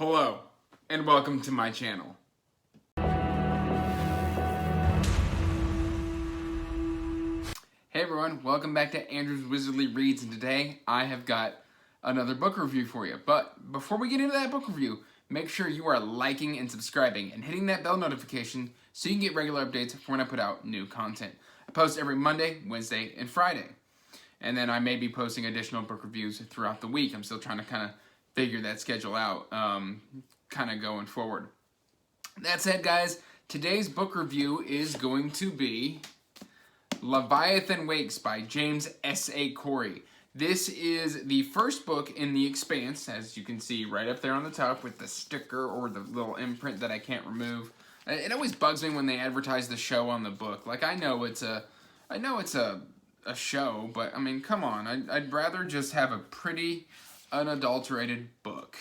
Hello, and welcome to my channel. Hey everyone, welcome back to Andrew's Wizardly Reads, and today I have got another book review for you. But before we get into that book review, make sure you are liking and subscribing and hitting that bell notification so you can get regular updates for when I put out new content. I post every Monday, Wednesday, and Friday. And then I may be posting additional book reviews throughout the week. I'm still trying to kind of figure that schedule out, kind of going forward. That said, guys, today's book review is going to be Leviathan Wakes by James S.A. Corey. This is the first book in the Expanse, as you can see right up there on the top with the sticker or the little imprint that I can't remove. It always bugs me when they advertise the show on the book. Like, I know it's a show, but I mean, come on. I'd rather just have a pretty, unadulterated book.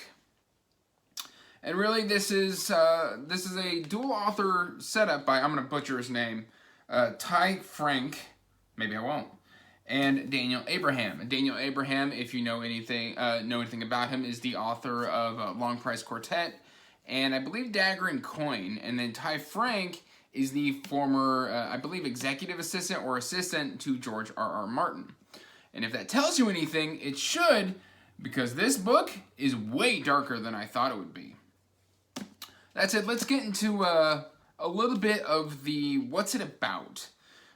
And really, this is a dual author setup by, I'm gonna butcher his name, Ty Frank, maybe I won't, and Daniel Abraham. And Daniel Abraham, if you know anything about him, is the author of Long Price Quartet, and I believe Dagger and Coin. And then Ty Frank is the former, I believe, executive assistant or assistant to George R.R. Martin. And if that tells you anything, it should, because this book is way darker than I thought it would be. That's it. Let's get into a little bit of the what's it about.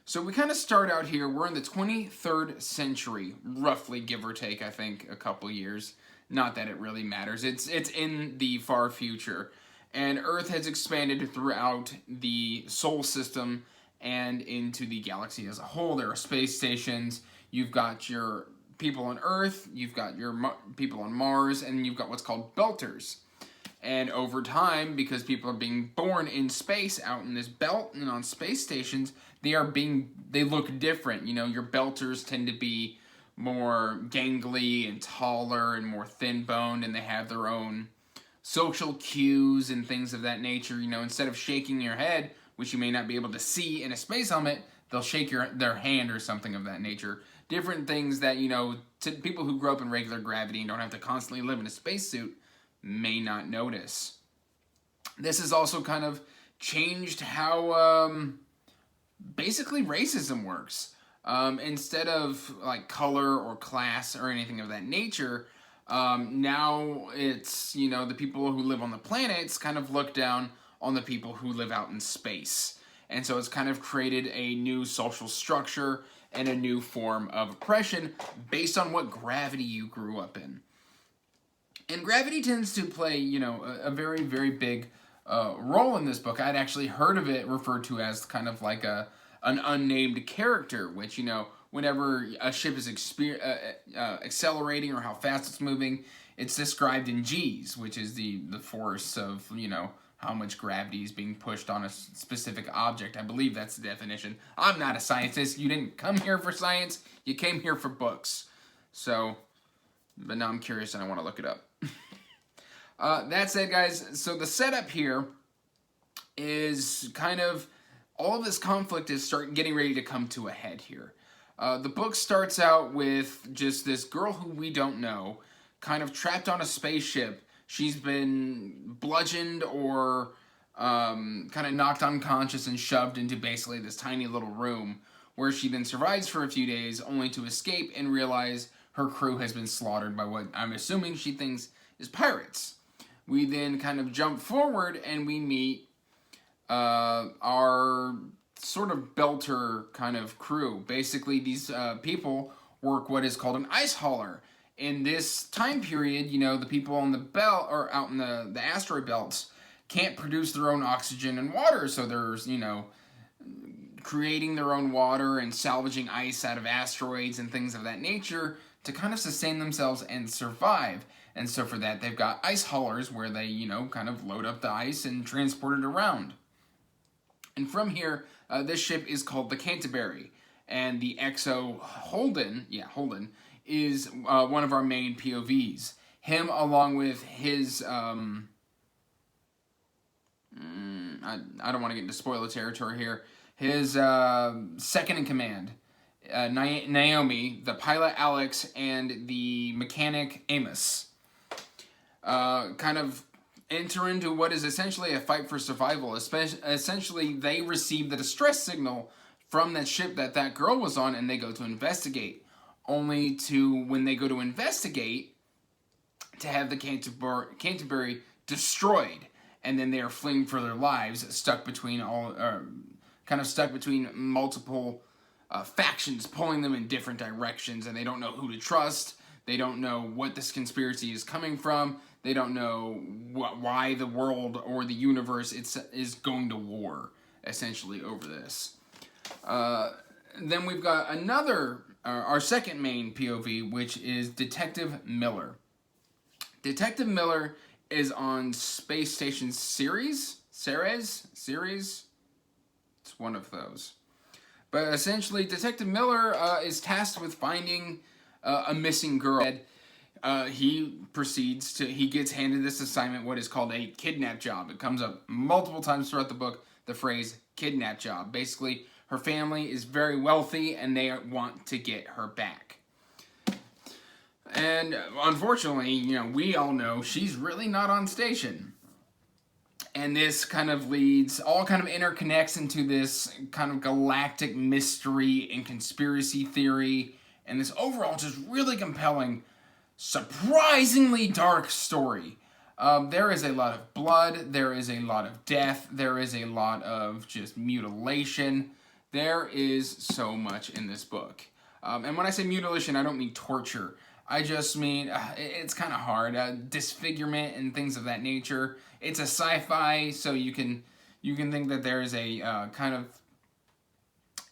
So we kind of start out here. We're in the 23rd century, roughly, give or take, I think, a couple years. Not that it really matters. It's in the far future. And Earth has expanded throughout the Sol system and into the galaxy as a whole. There are space stations. You've got your people on Earth, you've got your people on Mars, and you've got what's called belters. And over time, because people are being born in space out in this belt and on space stations, they look different. You know, your belters tend to be more gangly and taller and more thin-boned, and they have their own social cues and things of that nature. You know, instead of shaking your head, which you may not be able to see in a space helmet, they'll shake their hand or something of that nature. Different things that, you know, to people who grow up in regular gravity and don't have to constantly live in a spacesuit may not notice. This has also kind of changed how basically racism works. Instead of like color or class or anything of that nature, now it's, you know, the people who live on the planets kind of look down on the people who live out in space. And so it's kind of created a new social structure and a new form of oppression based on what gravity you grew up in. And gravity tends to play, you know, a very, very big role in this book. I'd actually heard of it referred to as kind of like an unnamed character, which, you know, whenever a ship is accelerating or how fast it's moving, it's described in G's, which is the force of, you know, how much gravity is being pushed on a specific object. I believe that's the definition. I'm not a scientist. You didn't come here for science. You came here for books. So, but now I'm curious and I want to look it up. That said, guys, so the setup here is kind of, all of this conflict is getting ready to come to a head here. The book starts out with just this girl who we don't know, kind of trapped on a spaceship. She's been bludgeoned or kind of knocked unconscious and shoved into basically this tiny little room where she then survives for a few days only to escape and realize her crew has been slaughtered by what I'm assuming she thinks is pirates. We then kind of jump forward and we meet our sort of belter kind of crew. Basically, these people work what is called an ice hauler. In this time period, you know, the people on the belt or out in the asteroid belts can't produce their own oxygen and water, so there's, you know, creating their own water and salvaging ice out of asteroids and things of that nature to kind of sustain themselves and survive. And so for that, they've got ice haulers where they, you know, kind of load up the ice and transport it around. And from here, this ship is called the Canterbury, and the XO Holden is one of our main POVs. Him along with his, I don't want to get into spoiler territory here, his second in command, Naomi, the pilot Alex, and the mechanic Amos. Kind of enter into what is essentially a fight for survival. Essentially, they receive the distress signal from that ship that girl was on, and they go to investigate. Only to, when they go to investigate, to have the Canterbury destroyed, and then they are fleeing for their lives, stuck between multiple factions, pulling them in different directions, and they don't know who to trust. They don't know what this conspiracy is coming from. They don't know why the world or the universe is going to war, essentially, over this. Then we've got another, our second main POV, which is Detective Miller. Detective Miller is on Space Station Ceres? It's one of those. But essentially, Detective Miller is tasked with finding a missing girl. He gets handed this assignment, what is called a kidnap job. It comes up multiple times throughout the book, the phrase kidnap job. Basically, her family is very wealthy and they want to get her back. And unfortunately, we all know she's really not on station. And this kind of interconnects into this kind of galactic mystery and conspiracy theory, and this overall just really compelling, surprisingly dark story. There is a lot of blood, there is a lot of death, there is a lot of just mutilation. There is so much in this book. And when I say mutilation, I don't mean torture. I just mean, it's kind of hard. Disfigurement and things of that nature. It's a sci-fi, so you can think that there is a kind of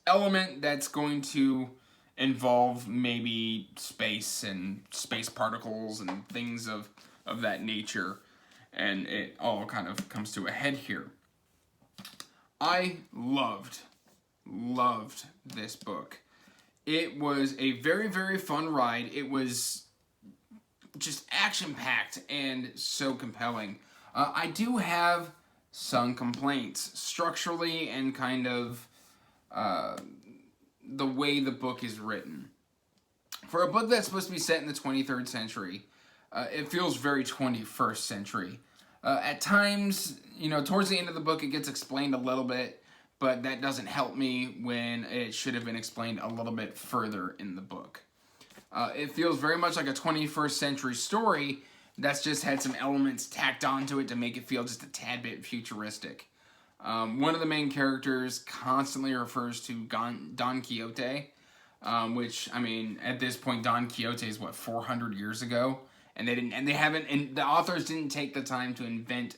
element that's going to involve maybe space and space particles and things of that nature. And it all kind of comes to a head here. I loved this book. It was a very, very fun ride. It was just action-packed and so compelling. I do have some complaints structurally and kind of the way the book is written. For a book that's supposed to be set in the 23rd century, it feels very 21st century. At times, towards the end of the book, it gets explained a little bit, but that doesn't help me when it should have been explained a little bit further in the book. It feels very much like a 21st century story that's just had some elements tacked onto it to make it feel just a tad bit futuristic. One of the main characters constantly refers to Don Quixote, which, I mean, at this point, Don Quixote is, 400 years ago? And the authors didn't take the time to invent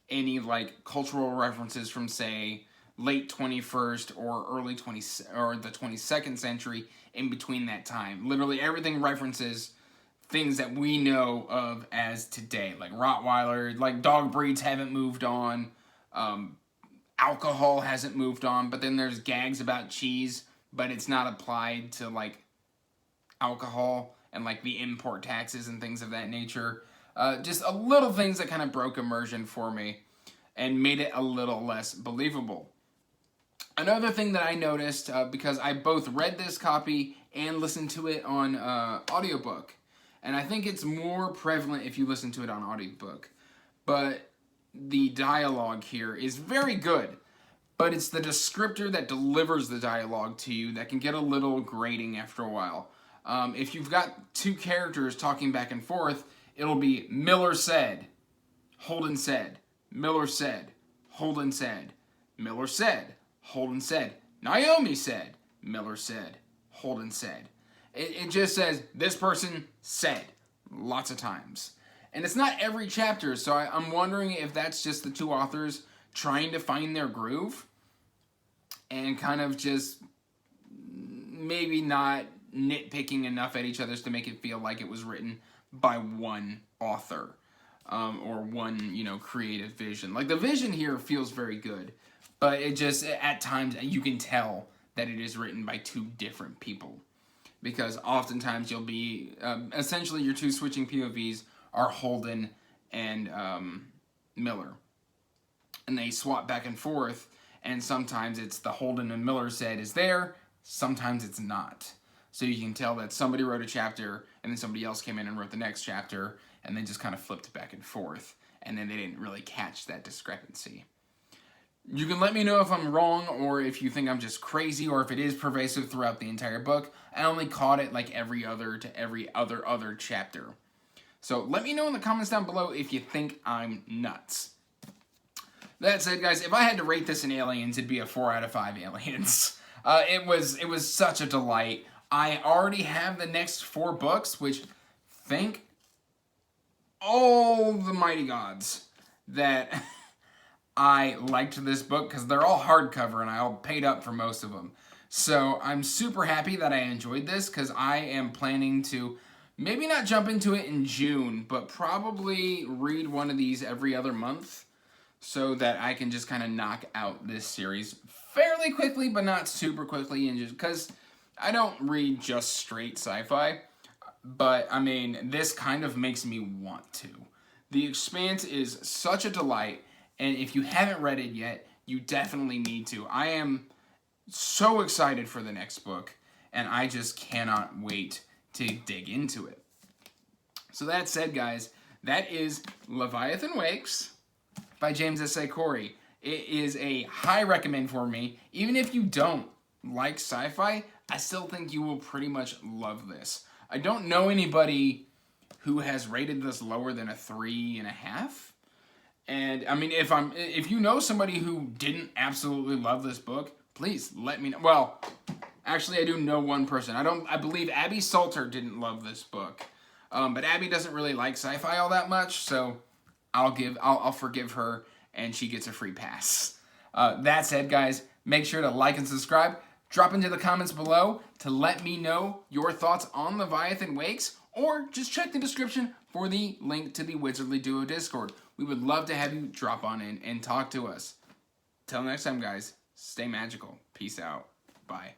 any, cultural references from, say, late 21st or early 20th or the 22nd century in between that time. Literally everything references things that we know of as today, like Rottweiler, like dog breeds haven't moved on, alcohol hasn't moved on, but then there's gags about cheese, but it's not applied to alcohol and the import taxes and things of that nature. Just a little things that kind of broke immersion for me and made it a little less believable. Another thing that I noticed, because I both read this copy and listened to it on audiobook, and I think it's more prevalent if you listen to it on audiobook, but the dialogue here is very good, but it's the descriptor that delivers the dialogue to you that can get a little grating after a while. If you've got two characters talking back and forth, it'll be Miller said, Holden said, Miller said, Holden said, Miller said, Holden said, Naomi said, Miller said, Holden said. It just says, this person said, lots of times. And it's not every chapter, so I'm wondering if that's just the two authors trying to find their groove and kind of just maybe not nitpicking enough at each other's to make it feel like it was written by one author or one, creative vision. The vision here feels very good. But it just, at times, you can tell that it is written by two different people. Because oftentimes you'll be, essentially your two switching POVs are Holden and Miller. And they swap back and forth, and sometimes it's the Holden and Miller said is there, sometimes it's not. So you can tell that somebody wrote a chapter, and then somebody else came in and wrote the next chapter, and they just kind of flipped back and forth. and then they didn't really catch that discrepancy. You can let me know if I'm wrong, or if you think I'm just crazy, or if it is pervasive throughout the entire book. I only caught it like every other chapter. So let me know in the comments down below if you think I'm nuts. That said, guys, if I had to rate this in Aliens, it'd be a 4 out of 5 Aliens. It was such a delight. I already have the next 4 books, which thank all the mighty gods that I liked this book, because they're all hardcover and I all paid up for most of them. So I'm super happy that I enjoyed this, because I am planning to maybe not jump into it in June, but probably read one of these every other month, so that I can just kind of knock out this series fairly quickly, but not super quickly, and just because I don't read just straight sci-fi, but I mean, this kind of makes me want to. The Expanse is such a delight, and if you haven't read it yet, you definitely need to. I am so excited for the next book, and I just cannot wait to dig into it. So that said, guys, that is Leviathan Wakes by James S.A. Corey. It is a high recommend for me. Even if you don't like sci-fi, I still think you will pretty much love this. I don't know anybody who has rated this lower than a 3.5. And I mean, if you know somebody who didn't absolutely love this book, please let me know. Well, actually, I do know one person. I believe Abby Salter didn't love this book. But Abby doesn't really like sci-fi all that much, so I'll forgive her, and she gets a free pass. That said, guys, make sure to like and subscribe. Drop into the comments below to let me know your thoughts on Leviathan Wakes, or just check the description for the link to the Wizardly Duo Discord. We would love to have you drop on in and talk to us. Till next time, guys, stay magical. Peace out. Bye.